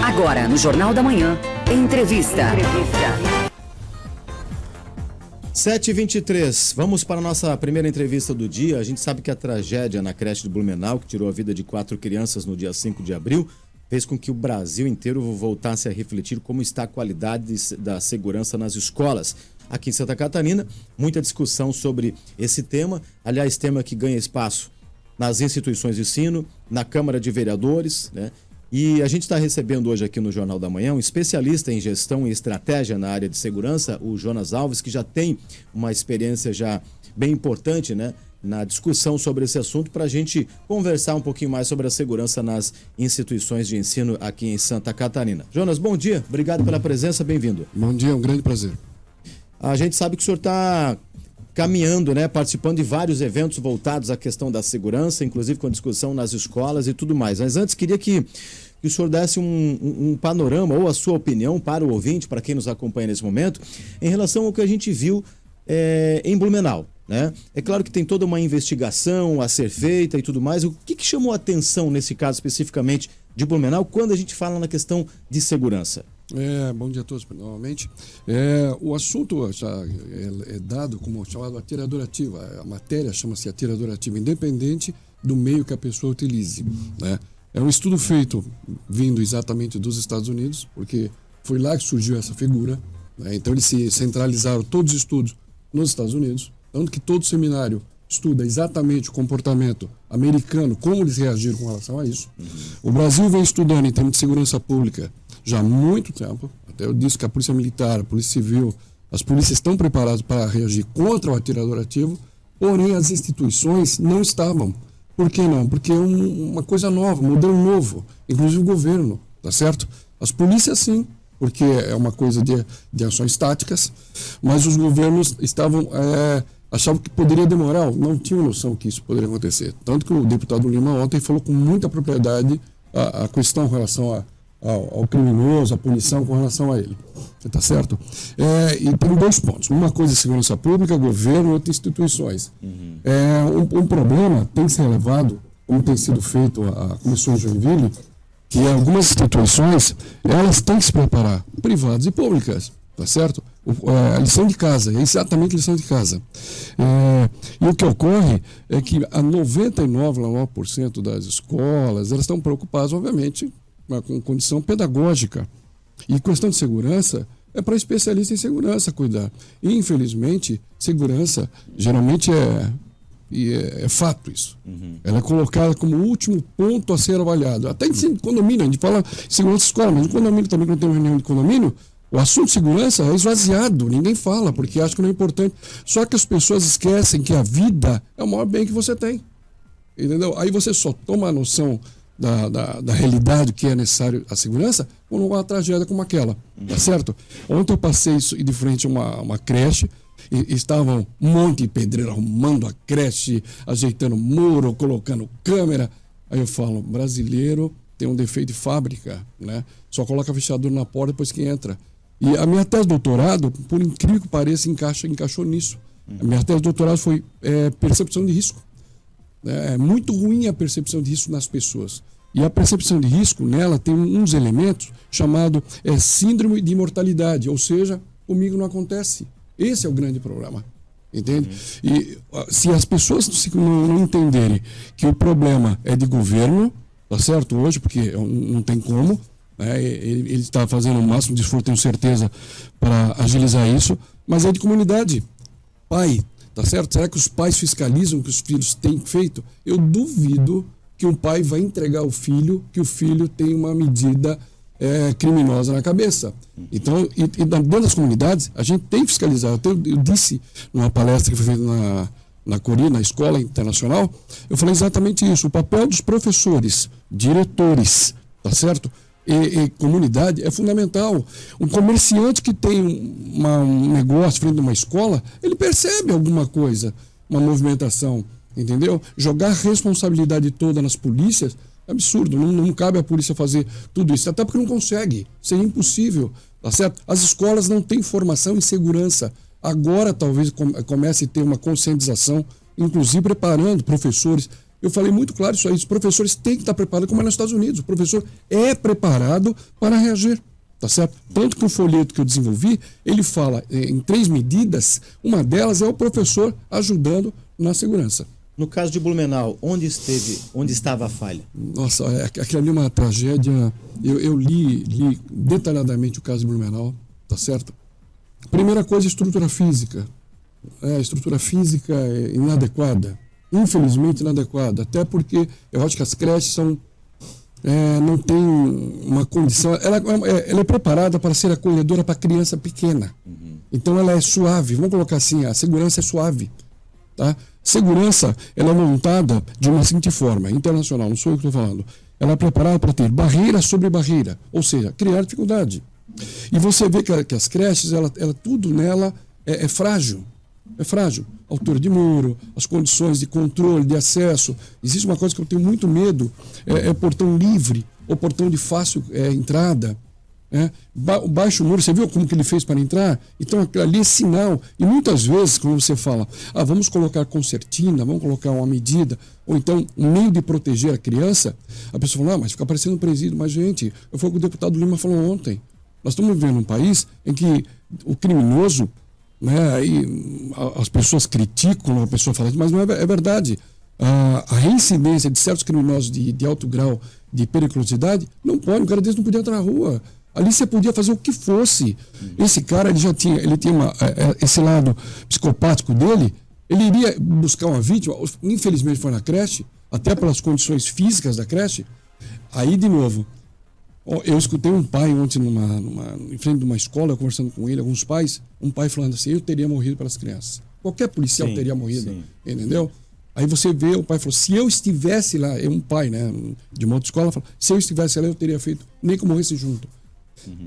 Agora, no Jornal da Manhã, entrevista. 7h23, vamos para a nossa primeira entrevista do dia. A gente sabe que a tragédia na creche de Blumenau, que tirou a vida de 4 crianças no dia 5 de abril, fez com que o Brasil inteiro voltasse a refletir como está a qualidade da segurança nas escolas. Aqui em Santa Catarina, muita discussão sobre esse tema, aliás, tema que ganha espaço nas instituições de ensino, na Câmara de Vereadores, né? E a gente está recebendo hoje aqui no Jornal da Manhã um especialista em gestão e estratégia na área de segurança, o Jonas Alves, que já tem uma experiência já bem importante, né, na discussão sobre esse assunto, para a gente conversar um pouquinho mais sobre a segurança nas instituições de ensino aqui em Santa Catarina. Jonas, bom dia, obrigado pela presença, bem-vindo. Bom dia, é um grande prazer. A gente sabe que o senhor está caminhando, né, participando de vários eventos voltados à questão da segurança, inclusive com discussão nas escolas e tudo mais. Mas antes, queria que o senhor desse um panorama ou a sua opinião para o ouvinte, para quem nos acompanha nesse momento, em relação ao que a gente viu em Blumenau, né? É claro que tem toda uma investigação a ser feita e tudo mais. O que chamou a atenção nesse caso especificamente de Blumenau quando a gente fala na questão de segurança? Bom dia a todos, novamente. O assunto já é dado como chamado atirador ativo. A matéria chama-se atirador ativo, independente do meio que a pessoa utilize, né? É um estudo feito vindo exatamente dos Estados Unidos, porque foi lá que surgiu essa figura, né? Então eles se centralizaram todos os estudos nos Estados Unidos, tanto que todo seminário estuda exatamente o comportamento americano, como eles reagiram com relação a isso. O Brasil vem estudando em termos de segurança pública já há muito tempo. Até eu disse que a Polícia Militar, a Polícia Civil, as polícias estão preparadas para reagir contra o atirador ativo, porém as instituições não estavam. Por que não? Porque é uma coisa nova, um modelo novo, inclusive o governo, tá certo? As polícias sim, porque é uma coisa de ações táticas, mas os governos achavam que poderia demorar, não tinham noção que isso poderia acontecer. Tanto que o deputado Lima ontem falou com muita propriedade a questão em relação ao criminoso, a punição com relação a ele. Tá certo? E tem dois pontos. Uma coisa é segurança pública, governo e outras instituições. Um problema tem que ser relevado, como tem sido feito a Comissão Joinville, que algumas instituições, elas têm que se preparar, privadas e públicas. Tá certo? A lição de casa, é exatamente a lição de casa. E o que ocorre é que a 99% das escolas, elas estão preocupadas, obviamente, com condição pedagógica. E questão de segurança é para especialista em segurança cuidar. E, infelizmente, segurança geralmente é fato isso. Ela é colocada como o último ponto a ser avaliado. Até em condomínio, a gente fala em segurança escola, mas em condomínio também, quando tem uma reunião de condomínio, o assunto de segurança é esvaziado, ninguém fala, porque acha que não é importante. Só que as pessoas esquecem que a vida é o maior bem que você tem. Entendeu? Aí você só toma a noção da realidade que é necessário a segurança quando uma tragédia como aquela, tá certo? Ontem eu passei de frente a uma creche e estavam um monte de pedreiro arrumando a creche, ajeitando muro, colocando câmera. Aí eu falo, brasileiro tem um defeito de fábrica, né? Só coloca fechadura na porta depois que entra. E a minha tese de doutorado, por incrível que pareça, encaixou nisso. A minha tese de doutorado foi percepção de risco. É muito ruim a percepção de risco nas pessoas. E a percepção de risco nela tem uns elementos chamado síndrome de imortalidade, ou seja, comigo não acontece. Esse é o grande problema. Entende? E se as pessoas não entenderem que o problema é de governo, tá certo? Hoje, porque não tem como, né? Ele está fazendo o máximo de esforço, tenho certeza, para agilizar isso, mas é de comunidade. Pai, tá certo? Será que os pais fiscalizam o que os filhos têm feito? Eu duvido que um pai vai entregar o filho, que o filho tem uma medida criminosa na cabeça. Então, e dentro das comunidades, a gente tem que fiscalizar. Eu disse numa palestra que foi feita na Cori, na Escola Internacional, eu falei exatamente isso. O papel dos professores, diretores, tá certo? E comunidade é fundamental. Um comerciante que tem um negócio frente a uma escola, ele percebe alguma coisa, uma movimentação, entendeu? Jogar a responsabilidade toda nas polícias é absurdo. Não cabe à polícia fazer tudo isso, até porque não consegue, seria impossível, tá certo? As escolas não têm formação em segurança. Agora talvez comece a ter uma conscientização, inclusive preparando professores Eu falei muito claro isso aí. Os professores têm que estar preparados, como é nos Estados Unidos. O professor é preparado para reagir. Tá certo? Tanto que o folheto que eu desenvolvi, ele fala em 3 medidas. Uma delas é o professor ajudando na segurança. No caso de Blumenau, onde estava a falha? Nossa, aquilo ali é uma tragédia. Eu li detalhadamente o caso de Blumenau, tá certo? Primeira coisa, estrutura física. A estrutura física é inadequada. Infelizmente inadequada. Até porque eu acho que as creches não tem uma condição. Ela é preparada para ser acolhedora para criança pequena. Então ela é suave. Vamos colocar assim, a segurança é suave. Tá? Segurança, ela é montada de uma seguinte forma, internacional, não sou eu que estou falando. Ela é preparada para ter barreira sobre barreira, ou seja, criar dificuldade. E você vê que as creches, ela tudo nela é frágil. É frágil. Altura de muro, as condições de controle, de acesso. Existe uma coisa que eu tenho muito medo, é portão livre, ou portão de fácil entrada. O baixo muro, você viu como que ele fez para entrar? Então aquilo ali é sinal. E muitas vezes, quando você fala, vamos colocar concertina, vamos colocar uma medida, ou então um meio de proteger a criança, a pessoa fala, mas fica parecendo um presídio. Mas, gente, foi o que o deputado Lima falou ontem. Nós estamos vivendo um país em que o criminoso, e as pessoas criticam, a pessoa fala, mas não é verdade. A reincidência de certos criminosos de alto grau de periculosidade não pode, o cara desse não podia entrar na rua. Ali você podia fazer o que fosse. Esse cara, ele tinha esse lado psicopático dele, ele iria buscar uma vítima, infelizmente foi na creche, até pelas condições físicas da creche. Aí, de novo, eu escutei um pai ontem em frente de uma escola, conversando com ele, alguns pais, um pai falando assim, eu teria morrido pelas crianças. Qualquer policial teria morrido, entendeu? Aí você vê, o pai falou, se eu estivesse lá, um pai, de uma outra escola, falou, se eu estivesse lá, eu teria feito, nem que eu morresse junto.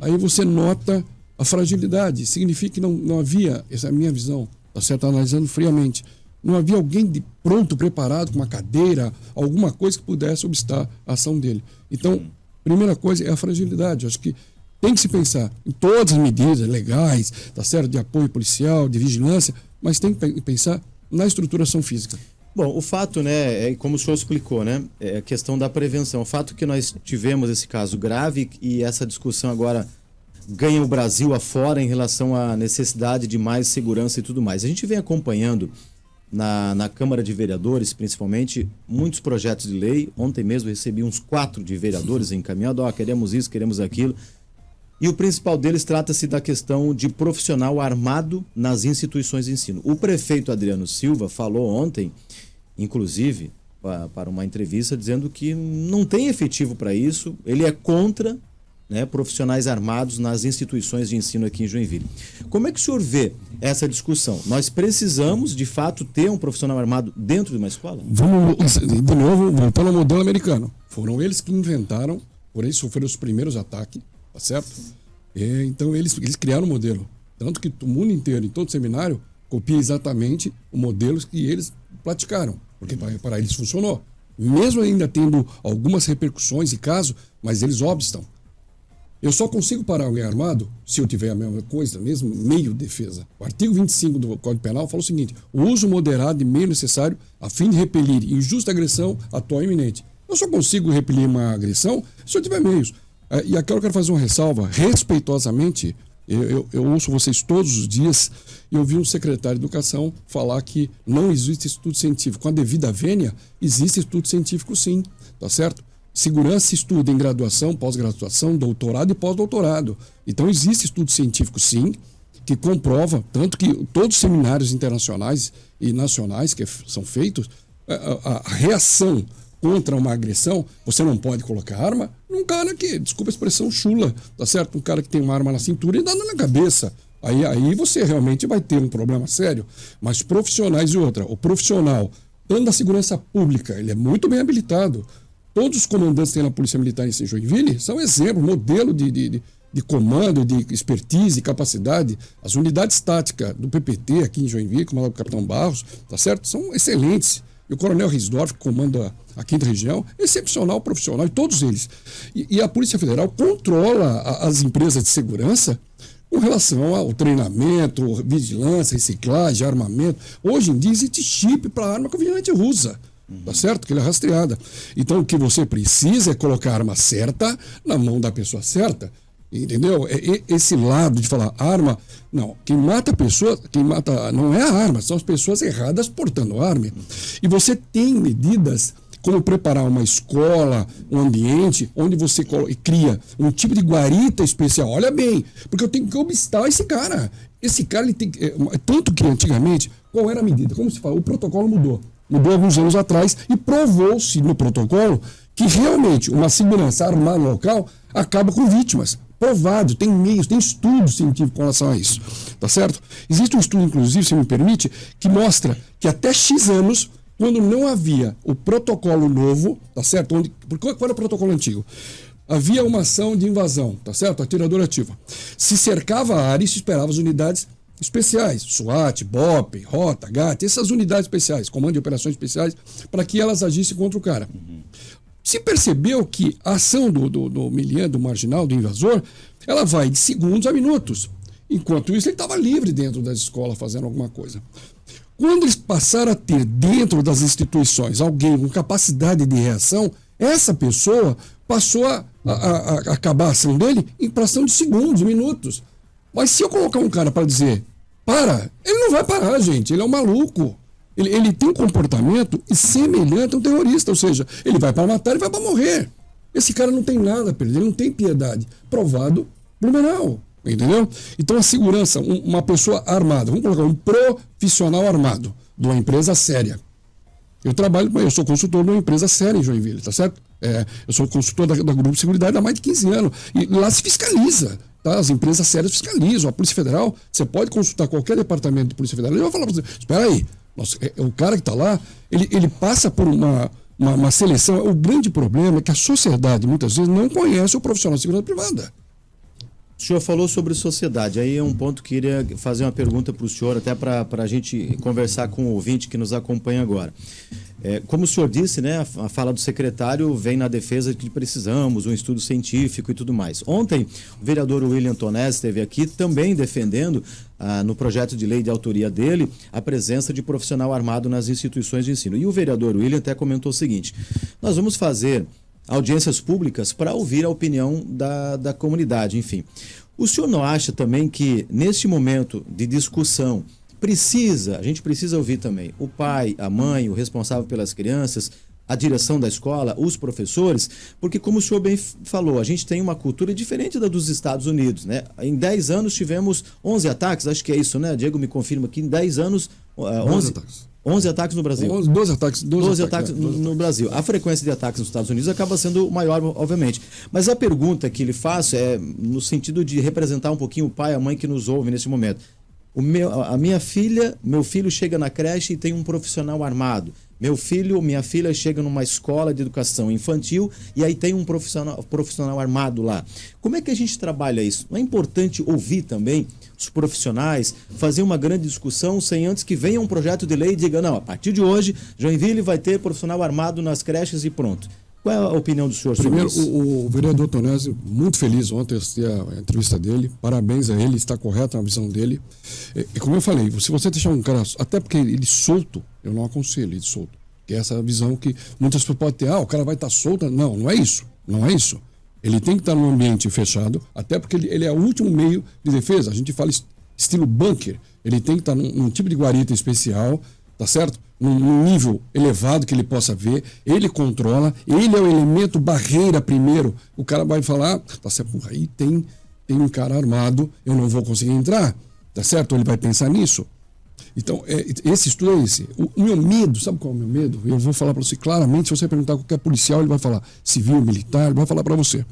Aí você nota a fragilidade, significa que não havia, essa é a minha visão, tá certo? Analisando friamente, não havia alguém pronto, preparado, com uma cadeira, alguma coisa que pudesse obstar a ação dele. Então, primeira coisa é a fragilidade. Eu acho que tem que se pensar em todas as medidas legais, tá certo? De apoio policial, de vigilância, mas tem que pensar na estruturação física. Bom, o fato, como o senhor explicou, é a questão da prevenção. O fato que nós tivemos esse caso grave e essa discussão agora ganha o Brasil afora em relação à necessidade de mais segurança e tudo mais. A gente vem acompanhando na Câmara de Vereadores, principalmente, muitos projetos de lei. Ontem mesmo recebi uns 4 de vereadores encaminhados, queremos isso, queremos aquilo. E o principal deles trata-se da questão de profissional armado nas instituições de ensino. O prefeito Adriano Silva falou ontem, inclusive, para uma entrevista, dizendo que não tem efetivo para isso, ele é contra profissionais armados nas instituições de ensino aqui em Joinville. Como é que o senhor vê essa discussão? Nós precisamos, de fato, ter um profissional armado dentro de uma escola? Vamos, de novo, voltando ao modelo americano. Foram eles que inventaram, por isso foram os primeiros ataques, tá certo? Então eles criaram o modelo. Tanto que o mundo inteiro, em todo seminário, copia exatamente o modelo que eles praticaram, porque para eles funcionou. Mesmo ainda tendo algumas repercussões e casos, mas eles obstam. Eu só consigo parar alguém armado se eu tiver a mesma coisa, mesmo meio defesa. O artigo 25 do Código Penal fala o seguinte: o uso moderado de meio necessário a fim de repelir injusta agressão atual e iminente. Eu só consigo repelir uma agressão se eu tiver meios. E aqui eu quero fazer uma ressalva, respeitosamente. Eu ouço vocês todos os dias e eu vi um secretário de Educação falar que não existe estudo científico. Com a devida vênia, existe estudo científico sim, tá certo? Segurança se estuda em graduação, pós-graduação, doutorado e pós-doutorado. Então existe estudo científico sim, que comprova, tanto que todos os seminários internacionais e nacionais que são feitos, a reação contra uma agressão, você não pode colocar arma num cara que, desculpa a expressão, chula, tá certo? Um cara que tem uma arma na cintura e dá na cabeça. Aí você realmente vai ter um problema sério. Mas profissionais e outra, o profissional, tanto da segurança pública, ele é muito bem habilitado. Todos os comandantes que tem na Polícia Militar em Joinville são exemplo, modelo de comando, de expertise, de capacidade. As unidades táticas do PPT aqui em Joinville, comandado pelo Capitão Barros, tá certo? São excelentes. E o Coronel Risdorf, que comanda a 5ª região, excepcional profissional, e todos eles. E a Polícia Federal controla as empresas de segurança com relação ao treinamento, vigilância, reciclagem, armamento. Hoje em dia existe chip para arma que o vigilante usa. Tá certo? Que ele é rastreada. Então o que você precisa é colocar a arma certa na mão da pessoa certa. Entendeu? Esse lado de falar arma, não. Quem mata a pessoa, quem mata não é a arma, são as pessoas erradas portando arma. E você tem medidas como preparar uma escola, um ambiente onde você cria um tipo de guarita especial. Olha bem, porque eu tenho que obstar esse cara. Esse cara, ele tem tanto que antigamente, qual era a medida? Como se fala? O protocolo mudou. Mudou alguns anos atrás e provou-se no protocolo que realmente uma segurança armada no local acaba com vítimas. Provado, tem meios, tem estudos científicos com relação a isso. Tá certo? Existe um estudo, inclusive, se me permite, que mostra que até X anos, quando não havia o protocolo novo, tá certo? Qual era o protocolo antigo? Havia uma ação de invasão, tá certo? Atirador ativo. Se cercava a área e se esperava as unidades especiais, SWAT, BOP, Rota, GAT, essas unidades especiais, Comando de Operações Especiais, para que elas agissem contra o cara. Se percebeu que a ação do miliano, do marginal, do invasor, ela vai de segundos a minutos. Enquanto isso, ele estava livre dentro das escolas fazendo alguma coisa. Quando eles passaram a ter dentro das instituições alguém com capacidade de reação, essa pessoa passou a acabar a ação dele em fração de segundos, minutos. Mas se eu colocar um cara para dizer, para, ele não vai parar, gente, ele é um maluco. Ele tem um comportamento semelhante a um terrorista, ou seja, ele vai para matar e vai para morrer. Esse cara não tem nada a perder, ele não tem piedade. Provado, Blumenau. Entendeu? Então a segurança, uma pessoa armada, vamos colocar um profissional armado de uma empresa séria. Eu sou consultor de uma empresa séria em Joinville, tá certo? Eu sou consultor da Grupo de Seguridade há mais de 15 anos. E lá se fiscaliza, tá? As empresas sérias fiscalizam. A Polícia Federal, você pode consultar qualquer departamento de Polícia Federal, ele vai falar para você, espera aí, o cara que está lá, ele passa por uma seleção. O grande problema é que a sociedade, muitas vezes, não conhece o profissional de segurança privada. O senhor falou sobre sociedade, aí é um ponto que eu queria fazer uma pergunta para o senhor, até para a gente conversar com o ouvinte que nos acompanha agora. Como o senhor disse, né, a fala do secretário vem na defesa de que precisamos, um estudo científico e tudo mais. Ontem, o vereador William Tonés esteve aqui também defendendo, no projeto de lei de autoria dele, a presença de profissional armado nas instituições de ensino. E o vereador William até comentou o seguinte, nós vamos fazer audiências públicas para ouvir a opinião da comunidade, enfim. O senhor não acha também que, neste momento de discussão, a gente precisa ouvir também o pai, a mãe, o responsável pelas crianças, a direção da escola, os professores, porque como o senhor bem falou, a gente tem uma cultura diferente da dos Estados Unidos, né? Em 10 anos tivemos 11 ataques, acho que é isso, né? Diego me confirma que em 10 anos... 11 ataques no Brasil. 12 ataques. 12 ataques no Brasil. A frequência de ataques nos Estados Unidos acaba sendo maior, obviamente. Mas a pergunta que lhe faço é no sentido de representar um pouquinho o pai e a mãe que nos ouvem nesse momento. Meu filho chega na creche e tem um profissional armado. Meu filho ou minha filha chega numa escola de educação infantil e aí tem um profissional armado lá. Como é que a gente trabalha isso? Não é importante ouvir também os profissionais, fazer uma grande discussão sem antes que venha um projeto de lei e diga, não, a partir de hoje, Joinville vai ter profissional armado nas creches e pronto. Qual é a opinião do senhor sobre isso? Primeiro, o vereador Tonésio, muito feliz ontem, assisti a entrevista dele, parabéns a ele, está correto na visão dele. E como eu falei, se você deixar um cara, até porque ele solto, eu não aconselho ele solto, que é essa visão que muitas pessoas podem ter, o cara vai estar solto. Não é isso, não é isso. Ele tem que estar num ambiente fechado, até porque ele é o último meio de defesa, a gente fala estilo bunker, ele tem que estar num tipo de guarita especial, tá certo? Num nível elevado que ele possa ver, ele controla, ele é o elemento barreira primeiro. O cara vai falar, tá certo, aí tem um cara armado, eu não vou conseguir entrar, tá certo? Ele vai pensar nisso. Então, esse estudo é esse. O meu medo, sabe qual é o meu medo? Eu vou falar para você claramente, se você perguntar a qualquer policial, ele vai falar civil, militar, ele vai falar para você.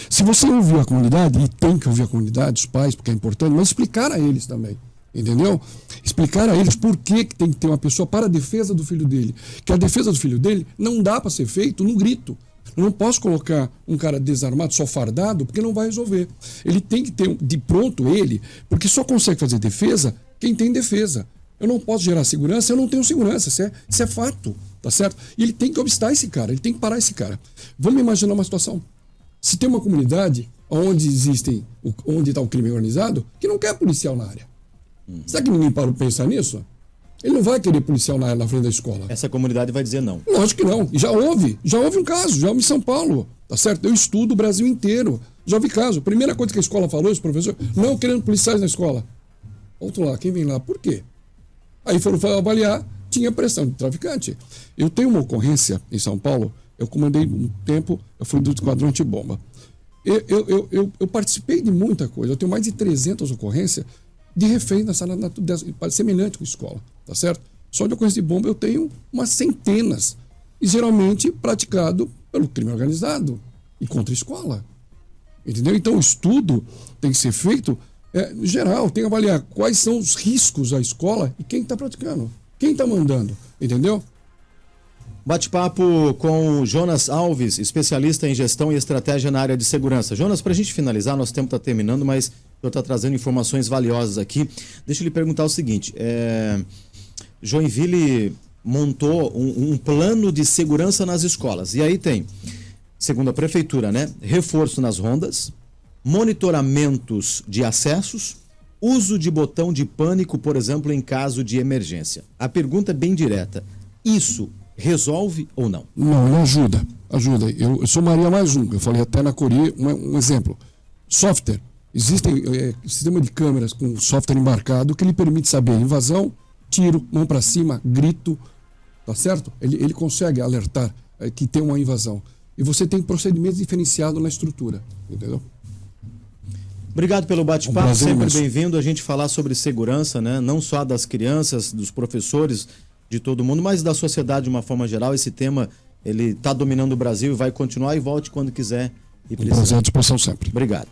Se você ouvir a comunidade, e tem que ouvir a comunidade, os pais, porque é importante, mas explicar a eles também. Entendeu? Explicar a eles por que tem que ter uma pessoa para a defesa do filho dele. Que a defesa do filho dele não dá para ser feito no grito. Eu não posso colocar um cara desarmado, só fardado, porque não vai resolver. Ele tem que ter de pronto ele, porque só consegue fazer defesa quem tem defesa. Eu não posso gerar segurança, eu não tenho segurança. Isso é fato, tá certo? E ele tem que obstar esse cara, ele tem que parar esse cara. Vamos imaginar uma situação. Se tem uma comunidade onde está o crime organizado, que não quer policial na área. Será que ninguém parou para pensar nisso? Ele não vai querer policial na frente da escola. Essa comunidade vai dizer não. Lógico que não. E já houve um caso, já houve em São Paulo, tá certo? Eu estudo o Brasil inteiro. Já houve caso. Primeira coisa que a escola falou, os professores, não querendo policiais na escola. Outro lá, quem vem lá? Por quê? Aí foram avaliar, tinha pressão de traficante. Eu tenho uma ocorrência em São Paulo, eu comandei um tempo, eu fui do esquadrão antibomba. Eu participei de muita coisa, eu tenho mais de 300 ocorrências de reféns na sala semelhante com a escola, tá certo? Só de ocorrência de bomba eu tenho umas centenas, e geralmente praticado pelo crime organizado e contra a escola. Entendeu? Então o estudo tem que ser feito geral, tem que avaliar quais são os riscos à escola e quem está praticando, quem está mandando, entendeu? Bate-papo com o Jonas Alves, especialista em gestão e estratégia na área de segurança. Jonas, para a gente finalizar, nosso tempo está terminando, mas o senhor está trazendo informações valiosas aqui. Deixa eu lhe perguntar o seguinte, Joinville montou um plano de segurança nas escolas, e aí tem, segundo a prefeitura, né, reforço nas rondas, monitoramentos de acessos, uso de botão de pânico, por exemplo, em caso de emergência. A pergunta é bem direta, isso resolve ou não? Não ajuda. Eu sou Maria mais um. Eu falei até na Cori, um exemplo. Software. Existem sistema de câmeras com software embarcado que lhe permite saber invasão, tiro, mão para cima, grito, tá certo? Ele consegue alertar que tem uma invasão. E você tem procedimentos diferenciados na estrutura, entendeu? Obrigado pelo bate-papo, sempre imenso. bem-vindo a gente falar sobre segurança, né? Não só das crianças, dos professores, de todo mundo, mas da sociedade de uma forma geral. Esse tema, ele está dominando o Brasil e vai continuar, e volte quando quiser e precisar. Prazer à disposição sempre. Obrigado.